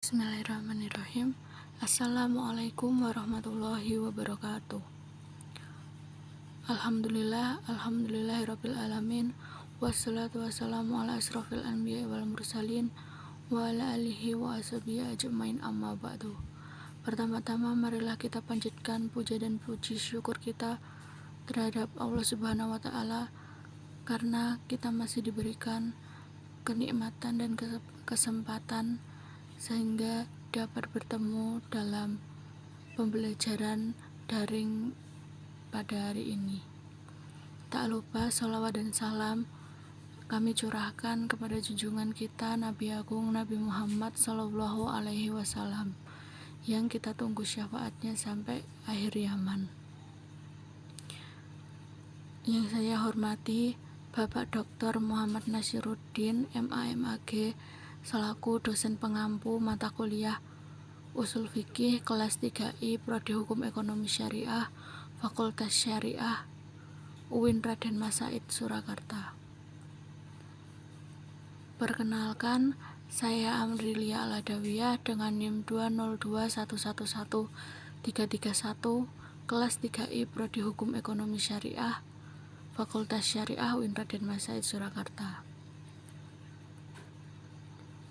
Bismillahirrahmanirrahim. Assalamualaikum warahmatullahi wabarakatuh. Alhamdulillahirabbil alamin. Wassalatu wassalamu ala asrofil anbiya'i wal mursalin wa ala alihi wa ashabihi ajmain, amma ba'du. Pertama-tama marilah kita panjatkan puja dan puji syukur kita terhadap Allah Subhanahu wa taala karena kita masih diberikan kenikmatan dan kesempatan sehingga dapat bertemu dalam pembelajaran daring pada hari ini. Tak lupa sholawat dan salam kami curahkan kepada junjungan kita Nabi Agung Nabi Muhammad SAW yang kita tunggu syafaatnya sampai akhir zaman. Yang saya hormati Bapak Dr. Muhammad Nasiruddin MA.MAG selaku dosen pengampu mata kuliah Ushul Fiqih kelas 3I Prodi Hukum Ekonomi Syariah Fakultas Syariah UIN Raden Mas Said Surakarta. Perkenalkan, saya Amrilia Aladawiyah dengan NIM 202111331 kelas 3I Prodi Hukum Ekonomi Syariah Fakultas Syariah UIN Raden Mas Said Surakarta.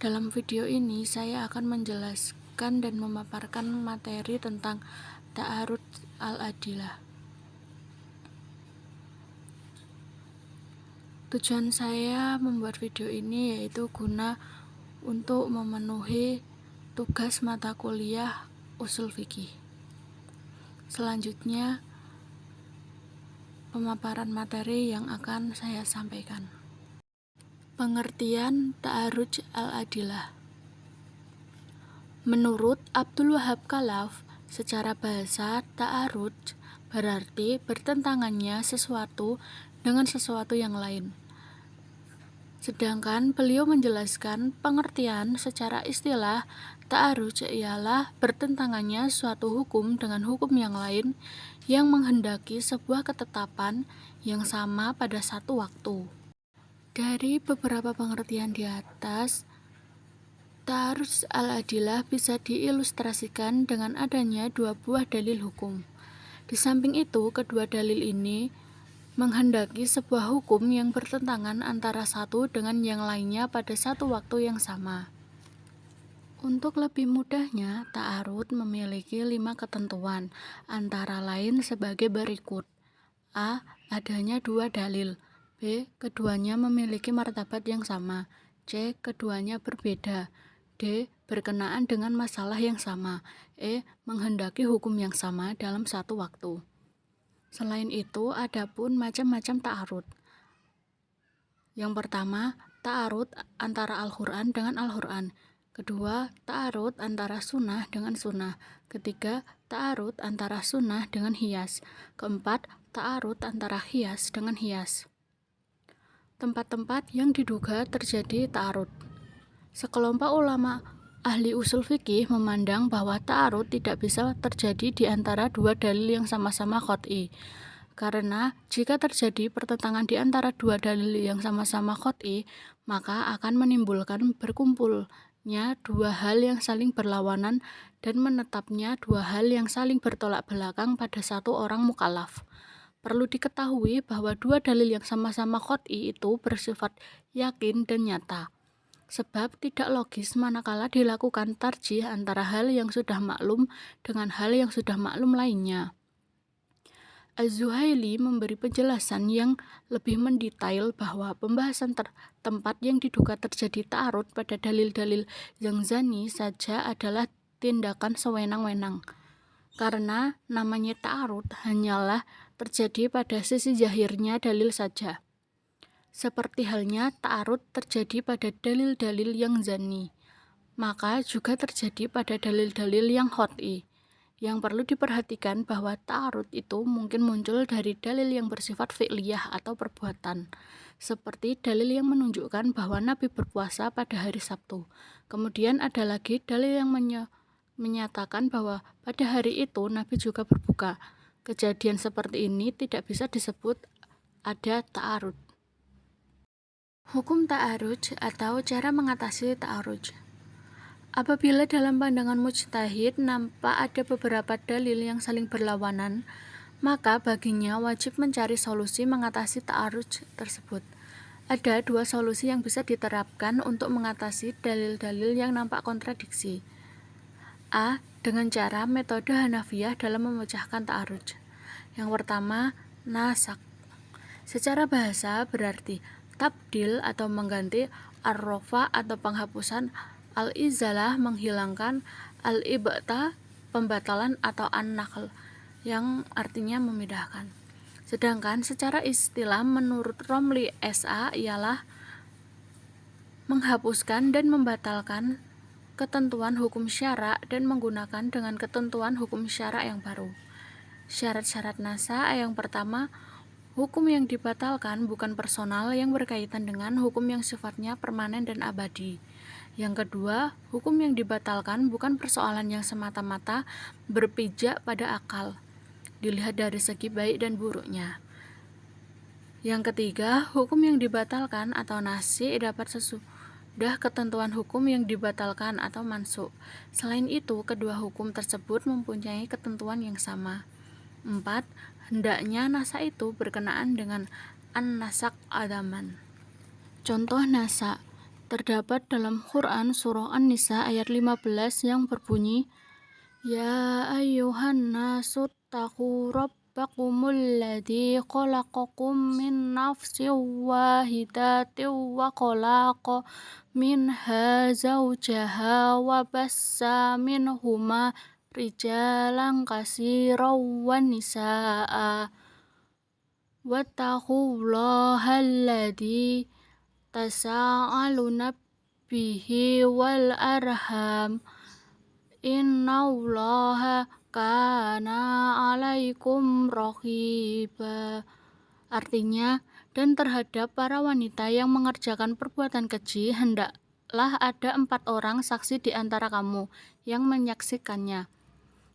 Dalam video ini saya akan menjelaskan dan memaparkan materi tentang ta'arud al-adilah. Tujuan saya membuat video ini yaitu guna untuk memenuhi tugas mata kuliah Ushul Fiqih. Selanjutnya, pemaparan materi yang akan saya sampaikan. Pengertian ta'arud al-adilah. Menurut Abdul Wahab Khalaf, secara bahasa ta'arud berarti bertentangannya sesuatu dengan sesuatu yang lain. Sedangkan beliau menjelaskan pengertian secara istilah ta'arud ialah bertentangannya suatu hukum dengan hukum yang lain yang menghendaki sebuah ketetapan yang sama pada satu waktu. Dari beberapa pengertian di atas, ta'arud al-adilah bisa diilustrasikan dengan adanya dua buah dalil hukum. Di samping itu, kedua dalil ini menghendaki sebuah hukum yang bertentangan antara satu dengan yang lainnya pada satu waktu yang sama. Untuk lebih mudahnya, ta'arud memiliki 5 ketentuan, antara lain sebagai berikut. A. Adanya dua dalil. B. Keduanya memiliki martabat yang sama. C. Keduanya berbeda. D. Berkenaan dengan masalah yang sama. E. Menghendaki hukum yang sama dalam satu waktu. Selain itu, ada pun macam-macam ta'arud. Yang pertama, ta'arud antara Al-Quran dengan Al-Quran. Kedua, ta'arud antara sunnah dengan sunnah. Ketiga, ta'arud antara sunnah dengan hias. Keempat, ta'arud antara hias dengan hias. Tempat-tempat yang diduga terjadi ta'arud. Sekelompok ulama ahli usul fikih memandang bahwa ta'arud tidak bisa terjadi di antara dua dalil yang sama-sama qot'i. Karena jika terjadi pertentangan di antara dua dalil yang sama-sama qot'i, maka akan menimbulkan berkumpulnya dua hal yang saling berlawanan dan menetapnya dua hal yang saling bertolak belakang pada satu orang mukallaf. Perlu diketahui bahwa dua dalil yang sama-sama qot'i itu bersifat yakin dan nyata. Sebab tidak logis manakala dilakukan tarjih antara hal yang sudah maklum dengan hal yang sudah maklum lainnya. Az-Zuhaili memberi penjelasan yang lebih mendetail bahwa pembahasan tempat yang diduga terjadi ta'arud pada dalil-dalil yang zani saja adalah tindakan sewenang-wenang. Karena namanya ta'arud hanyalah terjadi pada sisi zahirnya dalil saja. Seperti halnya ta'arud terjadi pada dalil-dalil yang zani, maka juga terjadi pada dalil-dalil yang qot'i. Yang perlu diperhatikan bahwa ta'arud itu mungkin muncul dari dalil yang bersifat fi'liyah atau perbuatan, seperti dalil yang menunjukkan bahwa Nabi berpuasa pada hari Sabtu. Kemudian ada lagi dalil yang menyatakan bahwa pada hari itu Nabi juga berbuka. Kejadian seperti ini tidak bisa disebut ada ta'arud. Hukum ta'arud atau cara mengatasi ta'arud. Apabila dalam pandangan mujtahid nampak ada beberapa dalil yang saling berlawanan, maka baginya wajib mencari solusi mengatasi ta'arudz tersebut. Ada dua solusi yang bisa diterapkan untuk mengatasi dalil-dalil yang nampak kontradiksi. A. Dengan cara metode Hanafiyah dalam memecahkan ta'arudz. Yang pertama, nasak. Secara bahasa berarti tabdil atau mengganti, ar-rofa atau penghapusan, al-izalah menghilangkan, al-ibta pembatalan atau an-nakhl yang artinya memindahkan. Sedangkan secara istilah menurut Romli S.A. ialah menghapuskan dan membatalkan ketentuan hukum syara dan menggunakan dengan ketentuan hukum syara yang baru. Syarat-syarat nasa yang pertama, hukum yang dibatalkan bukan personal yang berkaitan dengan hukum yang sifatnya permanen dan abadi. Yang kedua, hukum yang dibatalkan bukan persoalan yang semata-mata berpijak pada akal, dilihat dari segi baik dan buruknya. Yang ketiga, hukum yang dibatalkan atau nasi dapat sesudah ketentuan hukum yang dibatalkan atau mansukh. Selain itu, kedua hukum tersebut mempunyai ketentuan yang sama. 4. Hendaknya nasa itu berkenaan dengan an-nasak adaman. Contoh nasa terdapat dalam Quran surah An-Nisa ayat 15 yang berbunyi, Ya ayyuhan nasu taqu rabbakumul ladzi khalaqakum min nafsin wahidatin wa khalaqa minha zawjaha wa bassa minhuma rijalan katsiran wan nisaa wattaqullaha alladzi tasaaluna bihi wal arham innallaha kana 'alaikum raqiba. Artinya, dan terhadap para wanita yang mengerjakan perbuatan keji, hendaklah ada 4 orang saksi di antara kamu yang menyaksikannya.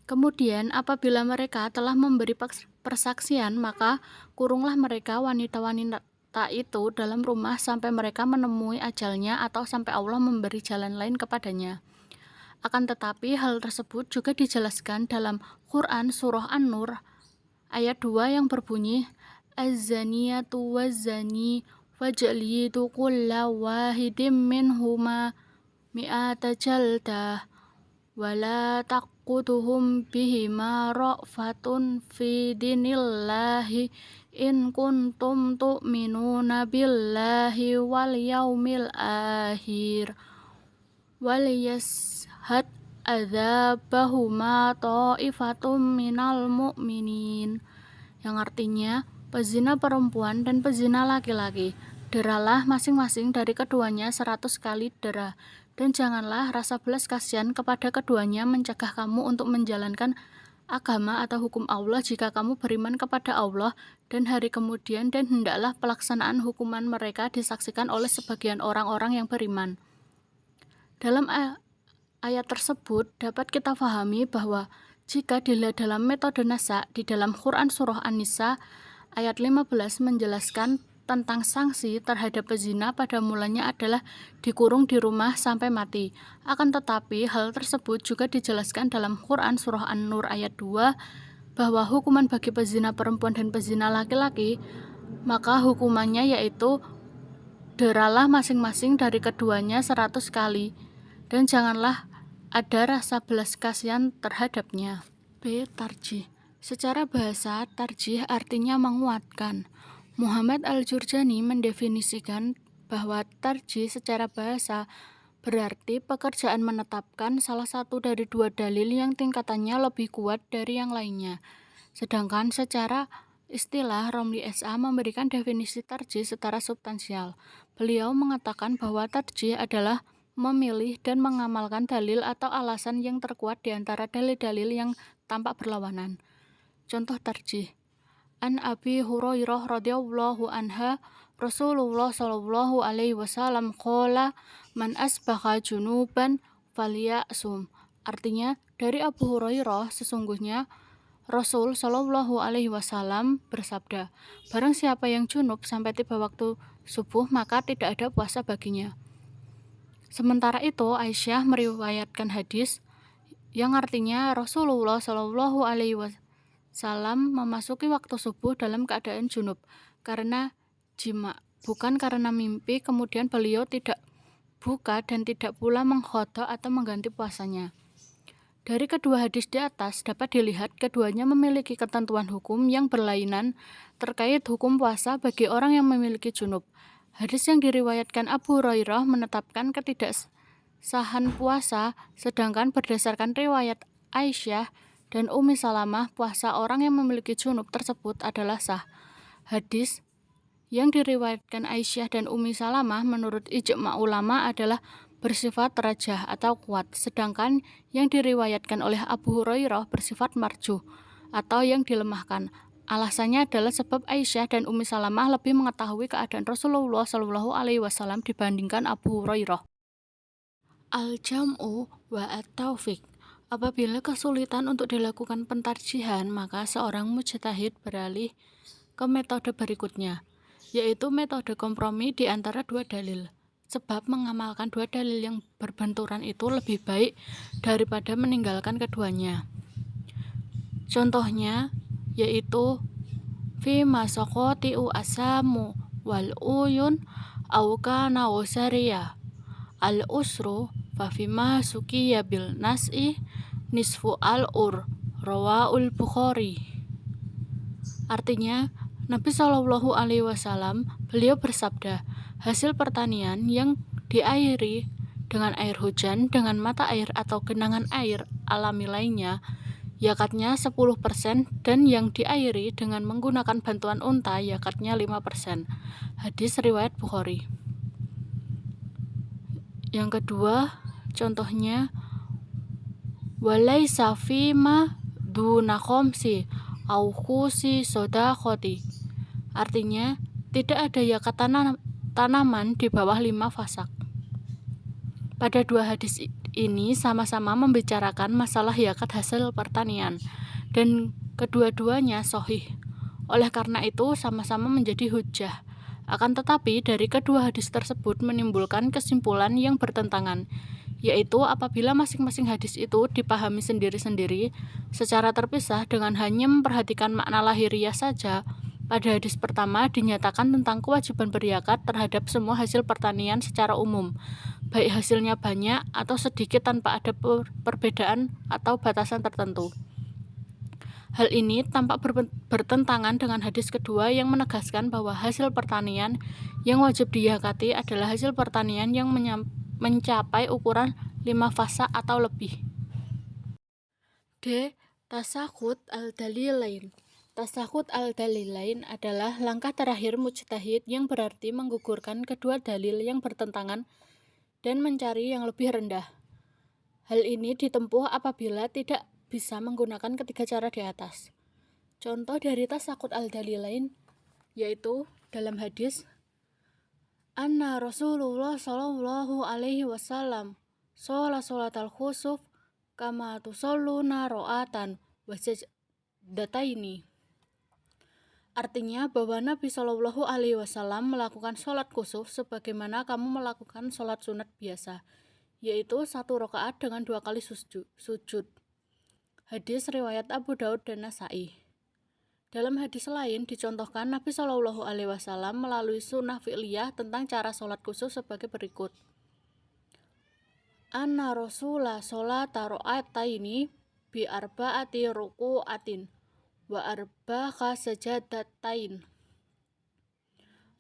Kemudian apabila mereka telah memberi persaksian, maka kurunglah mereka wanita-wanita itu dalam rumah sampai mereka menemui ajalnya atau sampai Allah memberi jalan lain kepadanya. Akan tetapi hal tersebut juga dijelaskan dalam Quran surah An-Nur ayat 2 yang berbunyi, Az-zaniyatu waz-zani fajlidu kulla wahidin minhuma mi'ata jaldah wala taqutuhum bihima ra'fatun fi dinillahi in kuntum tu'minuna billahi wal yaumil akhir wal yashhad adzabahuma ta'ifatum minal mu'minin. Yang artinya, pezina perempuan dan pezina laki-laki, deralah masing-masing dari keduanya 100 kali dera, dan janganlah rasa belas kasihan kepada keduanya mencegah kamu untuk menjalankan agama atau hukum Allah jika kamu beriman kepada Allah dan hari kemudian, dan hendaklah pelaksanaan hukuman mereka disaksikan oleh sebagian orang-orang yang beriman. Dalam ayat tersebut dapat kita pahami bahwa jika dilihat dalam metode nasa di dalam Quran surah An-Nisa ayat 15 menjelaskan tentang sanksi terhadap pezina pada mulanya adalah dikurung di rumah sampai mati. Akan tetapi hal tersebut juga dijelaskan dalam Quran surah An-Nur ayat 2 bahwa hukuman bagi pezina perempuan dan pezina laki-laki, maka hukumannya yaitu deralah masing-masing dari keduanya 100 kali, dan janganlah ada rasa belas kasihan terhadapnya. B. Tarjih. Secara bahasa, tarjih artinya menguatkan. Muhammad Al-Jurjani mendefinisikan bahwa tarjih secara bahasa berarti pekerjaan menetapkan salah satu dari dua dalil yang tingkatannya lebih kuat dari yang lainnya. Sedangkan secara istilah, Romli S.A. memberikan definisi tarjih secara substansial. Beliau mengatakan bahwa tarjih adalah memilih dan mengamalkan dalil atau alasan yang terkuat di antara dalil-dalil yang tampak berlawanan. Contoh tarjih. An Abi Hurairah radhiyallahu anha, Rasulullah sallallahu alaihi wasallam qala man asbaha junuban falyasum. Artinya, dari Abu Hurairah sesungguhnya Rasul sallallahu alaihi wasallam bersabda, barang siapa yang junub sampai tiba waktu subuh maka tidak ada puasa baginya. Sementara itu, Aisyah meriwayatkan hadis yang artinya Rasulullah Shallallahu Alaihi Wasallam memasuki waktu subuh dalam keadaan junub karena jima, bukan karena mimpi. Kemudian beliau tidak buka dan tidak pula mengqadha atau mengganti puasanya. Dari kedua hadis di atas dapat dilihat keduanya memiliki ketentuan hukum yang berlainan terkait hukum puasa bagi orang yang memiliki junub. Hadis yang diriwayatkan Abu Hurairah menetapkan ketidaksahan puasa, sedangkan berdasarkan riwayat Aisyah dan Ummi Salamah, puasa orang yang memiliki junub tersebut adalah sah. Hadis yang diriwayatkan Aisyah dan Ummi Salamah menurut ijma ulama adalah bersifat rajah atau kuat, sedangkan yang diriwayatkan oleh Abu Hurairah bersifat marjuh atau yang dilemahkan. Alasannya adalah sebab Aisyah dan Ummi Salamah lebih mengetahui keadaan Rasulullah Shallallahu Alaihi Wasallam dibandingkan Abu Hurairah. Al-jam'u wa at-taufiq. Apabila kesulitan untuk dilakukan pentarjihan, maka seorang mujtahid beralih ke metode berikutnya, yaitu metode kompromi di antara dua dalil. Sebab mengamalkan dua dalil yang berbenturan itu lebih baik daripada meninggalkan keduanya. Contohnya yaitu fi masaqati asamu wal uyun au kana wasariya al usru fa fi ma sukiya bil nas'i nisfu al rawaul Bukhari. Artinya, Nabi Shallallahu Alaihi Wasallam beliau bersabda, hasil pertanian yang diairi dengan air hujan, dengan mata air atau genangan air alami lainnya, yakatnya 10% dan yang diairi dengan menggunakan bantuan unta, yakatnya 5%. Hadis riwayat Bukhari. Yang kedua, contohnya walaisa fima duna khamsi au khusi sodaqoti. Artinya, tidak ada yakat tanaman di bawah 5 fasak. Pada dua hadis ini sama-sama membicarakan masalah yakat hasil pertanian, dan kedua-duanya sahih. Oleh karena itu, sama-sama menjadi hujjah. Akan tetapi, dari kedua hadis tersebut menimbulkan kesimpulan yang bertentangan, yaitu apabila masing-masing hadis itu dipahami sendiri-sendiri secara terpisah dengan hanya memperhatikan makna lahiriah saja. Pada hadis pertama dinyatakan tentang kewajiban beryakat terhadap semua hasil pertanian secara umum, baik hasilnya banyak atau sedikit tanpa ada perbedaan atau batasan tertentu. Hal ini tampak bertentangan dengan hadis kedua yang menegaskan bahwa hasil pertanian yang wajib diyakati adalah hasil pertanian yang mencapai ukuran 5 fasa atau lebih. D. Tasakhut al-dalilain. Tasakhut al-dalilain adalah langkah terakhir mujtahid yang berarti menggugurkan kedua dalil yang bertentangan dan mencari yang lebih rendah. Hal ini ditempuh apabila tidak bisa menggunakan ketiga cara di atas. Contoh dari tasakhut al-dalilain yaitu dalam hadis anna Rasulullah Shallallahu Alaihi Wasallam sholatal khusuf kama tusalluna ro'atan wasajdatain. Artinya bahwa Nabi Shallallahu Alaihi Wasallam melakukan sholat khusuf sebagaimana kamu melakukan sholat sunat biasa, yaitu 1 rakaat dengan 2 kali sujud. Hadis riwayat Abu Daud dan Nasai. Dalam hadis lain dicontohkan Nabi Shallallahu Alaihi Wasallam melalui sunnah fi'liyah tentang cara sholat khusuf sebagai berikut. Anna Rasulullah sholata ro'ataini bi arba'ati ruku'atin wa arba'a sajadatain.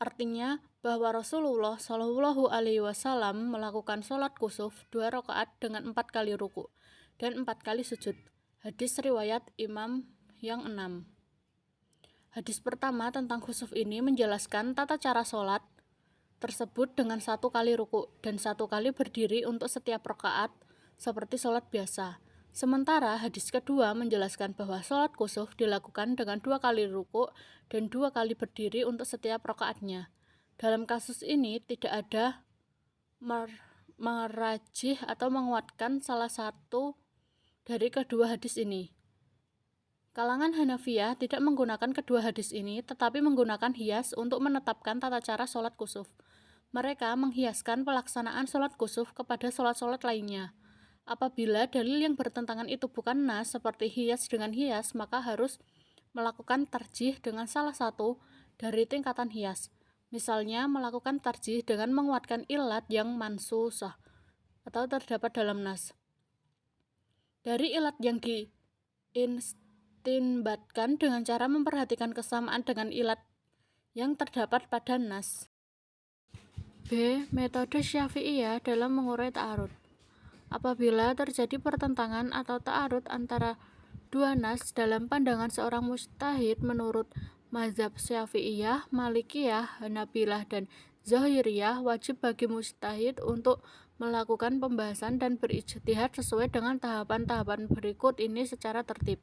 Artinya bahwa Rasulullah Shallallahu Alaihi Wasallam melakukan sholat khusuf 2 rakaat dengan 4 kali ruku dan 4 kali sujud. Hadis riwayat Imam yang 6. Hadis pertama tentang khusuf ini menjelaskan tata cara sholat tersebut dengan 1 kali ruku dan 1 kali berdiri untuk setiap rakaat seperti sholat biasa. Sementara hadis kedua menjelaskan bahwa sholat khusuf dilakukan dengan 2 kali ruku dan 2 kali berdiri untuk setiap rakaatnya. Dalam kasus ini tidak ada merajih atau menguatkan salah satu dari kedua hadis ini. Kalangan Hanafiyah tidak menggunakan kedua hadis ini, tetapi menggunakan qiyas untuk menetapkan tata cara sholat khusuf. Mereka menghiaskan pelaksanaan sholat kusuf kepada sholat-sholat lainnya. Apabila dalil yang bertentangan itu bukan nas seperti hias dengan hias, maka harus melakukan tarjih dengan salah satu dari tingkatan hias. Misalnya melakukan tarjih dengan menguatkan ilat yang mansusah atau terdapat dalam nas. Dari ilat yang diistinbatkan dengan cara memperhatikan kesamaan dengan ilat yang terdapat pada nas. B. Metode Syafi'iyah dalam mengurai ta'arud. Apabila terjadi pertentangan atau ta'arud antara dua nas dalam pandangan seorang mujtahid menurut mazhab Syafi'iyah, Malikiyah, Hanabilah, dan Zahiriyah, wajib bagi mujtahid untuk melakukan pembahasan dan berijtihad sesuai dengan tahapan-tahapan berikut ini secara tertib.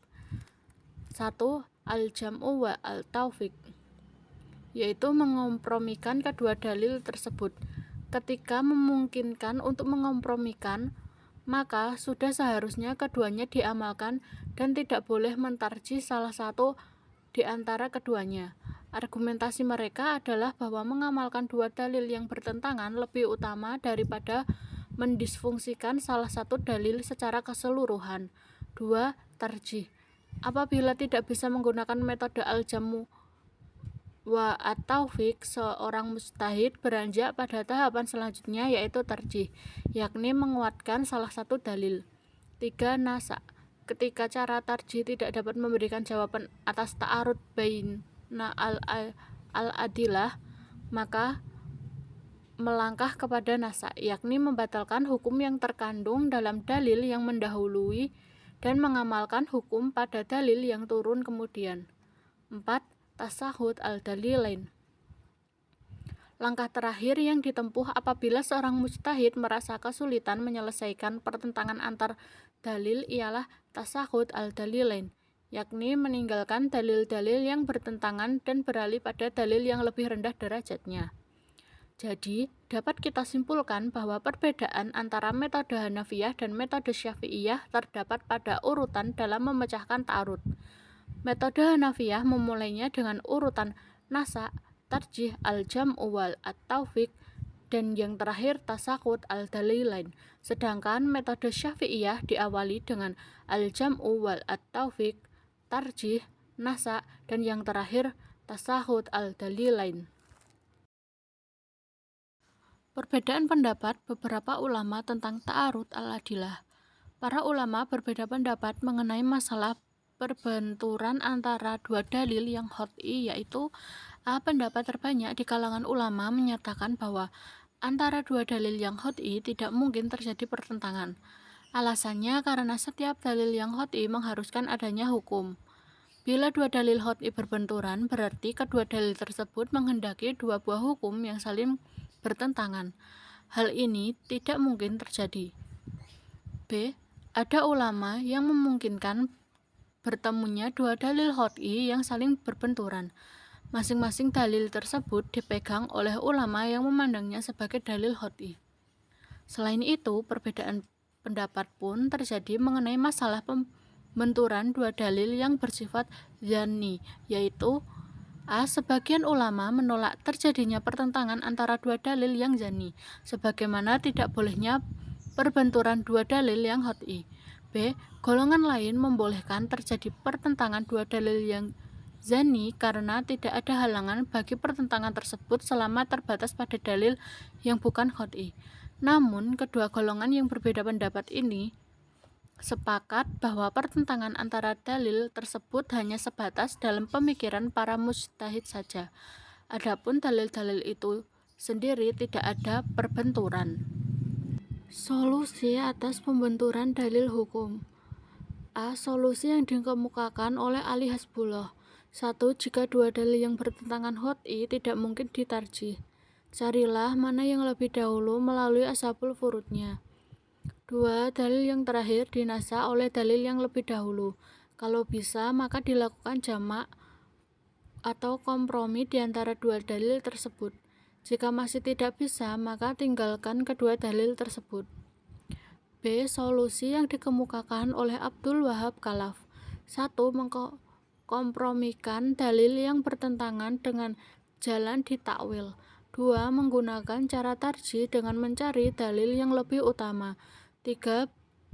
1. Al-jam'u wa al-taufiq, yaitu mengompromikan kedua dalil tersebut. Ketika memungkinkan untuk mengompromikan, maka sudah seharusnya keduanya diamalkan dan tidak boleh mentarjih salah satu di antara keduanya. Argumentasi mereka adalah bahwa mengamalkan dua dalil yang bertentangan lebih utama daripada mendisfungsikan salah satu dalil secara keseluruhan. 2. Tarjih. Apabila tidak bisa menggunakan metode al-jamu wa at-taufiq, seorang mujtahid beranjak pada tahapan selanjutnya, yaitu tarjih, yakni menguatkan salah satu dalil. 3. Nasa. Ketika cara tarjih tidak dapat memberikan jawaban atas ta'arud baina al-adilah, maka melangkah kepada nasa, yakni membatalkan hukum yang terkandung dalam dalil yang mendahului dan mengamalkan hukum pada dalil yang turun kemudian. 4. Tasahud al-dalilain. Langkah terakhir yang ditempuh apabila seorang mujtahid merasa kesulitan menyelesaikan pertentangan antar dalil ialah tasahud al-dalilain, yakni meninggalkan dalil-dalil yang bertentangan dan beralih pada dalil yang lebih rendah derajatnya. Jadi, dapat kita simpulkan bahwa perbedaan antara metode Hanafiyah dan metode Syafi'iyah terdapat pada urutan dalam memecahkan ta'arud. Metode Hanafiyah memulainya dengan urutan nasa, tarjih, al-jam'u wal at-taufiq, dan yang terakhir tasahud al-dalilain. Sedangkan metode Syafi'iyah diawali dengan al-jam'u wal at-taufiq, tarjih, nasa, dan yang terakhir tasahud al-dalilain. Perbedaan pendapat beberapa ulama tentang ta'arud al-adilah. Para ulama berbeda pendapat mengenai masalah perbenturan antara dua dalil yang qat'i, yaitu pendapat terbanyak di kalangan ulama menyatakan bahwa antara dua dalil yang qat'i tidak mungkin terjadi pertentangan. Alasannya karena setiap dalil yang qat'i mengharuskan adanya hukum. Bila dua dalil qat'i berbenturan, berarti kedua dalil tersebut menghendaki dua buah hukum yang saling bertentangan. Hal ini tidak mungkin terjadi. B. Ada ulama yang memungkinkan bertemunya dua dalil qat'i yang saling berbenturan. Masing-masing dalil tersebut dipegang oleh ulama yang memandangnya sebagai dalil qat'i. Selain itu, perbedaan pendapat pun terjadi mengenai masalah pembenturan dua dalil yang bersifat zanni, yaitu sebagian ulama menolak terjadinya pertentangan antara dua dalil yang zanni, sebagaimana tidak bolehnya perbenturan dua dalil yang qat'i. B. Golongan lain membolehkan terjadi pertentangan dua dalil yang zanni karena tidak ada halangan bagi pertentangan tersebut selama terbatas pada dalil yang bukan qat'i. Namun, kedua golongan yang berbeda pendapat ini sepakat bahwa pertentangan antara dalil tersebut hanya sebatas dalam pemikiran para mujtahid saja. Adapun dalil-dalil itu sendiri tidak ada perbenturan. Solusi atas pembenturan dalil hukum. Solusi yang dikemukakan oleh Ali Hasbullah. 1. Jika dua dalil yang bertentangan qat'i tidak mungkin ditarjih, carilah mana yang lebih dahulu melalui ashabul furudnya. 2. Dalil yang terakhir dinasa oleh dalil yang lebih dahulu. Kalau bisa, maka dilakukan jamak atau kompromi di antara dua dalil tersebut. Jika masih tidak bisa, maka tinggalkan kedua dalil tersebut. B. Solusi yang dikemukakan oleh Abdul Wahab Khalaf. 1. Mengkompromikan dalil yang bertentangan dengan jalan ditakwil. 2. Menggunakan cara tarjih dengan mencari dalil yang lebih utama. 3.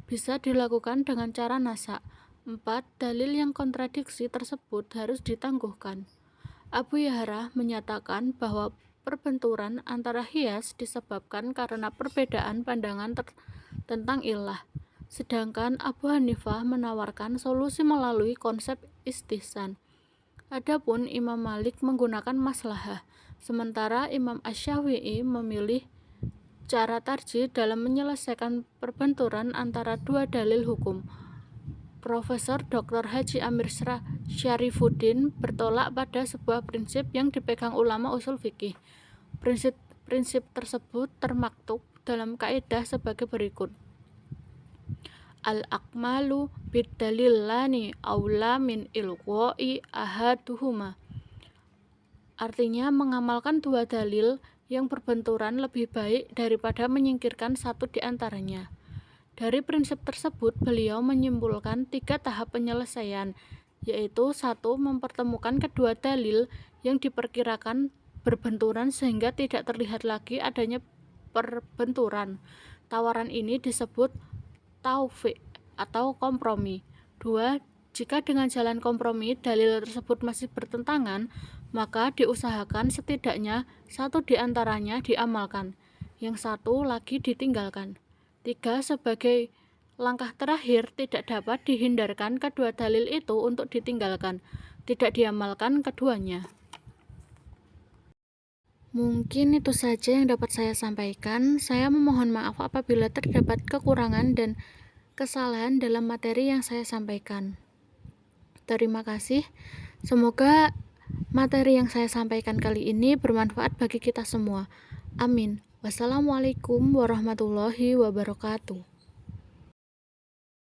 Bisa dilakukan dengan cara nasak. 4. Dalil yang kontradiksi tersebut harus ditangguhkan. Abu Ya'ra menyatakan bahwa perbenturan antara qiyas disebabkan karena perbedaan pandangan tentang illah. Sedangkan Abu Hanifah menawarkan solusi melalui konsep istihsan. Adapun Imam Malik menggunakan maslahah, sementara Imam Asy-Syafi'i memilih cara tarjih dalam menyelesaikan perbenturan antara dua dalil hukum. Profesor Dr. Haji Amir Syarifuddin bertolak pada sebuah prinsip yang dipegang ulama usul fikih. Prinsip tersebut termaktub dalam kaidah sebagai berikut. Al-akmalu bid-dalilani aula min ilqa'i ahaduhuma. Artinya mengamalkan dua dalil yang berbenturan lebih baik daripada menyingkirkan satu di antaranya. Dari prinsip tersebut, beliau menyimpulkan 3 tahap penyelesaian, yaitu 1. Mempertemukan kedua dalil yang diperkirakan berbenturan sehingga tidak terlihat lagi adanya perbenturan. Tawaran ini disebut taufik atau kompromi. 2. Jika dengan jalan kompromi dalil tersebut masih bertentangan, maka diusahakan setidaknya satu di antaranya diamalkan, yang satu lagi ditinggalkan. 3. Sebagai langkah terakhir, tidak dapat dihindarkan kedua dalil itu untuk ditinggalkan, tidak diamalkan keduanya. Mungkin itu saja yang dapat saya sampaikan. Saya memohon maaf apabila terdapat kekurangan dan kesalahan dalam materi yang saya sampaikan. Terima kasih. Semoga materi yang saya sampaikan kali ini bermanfaat bagi kita semua. Amin. Wassalamualaikum warahmatullahi wabarakatuh.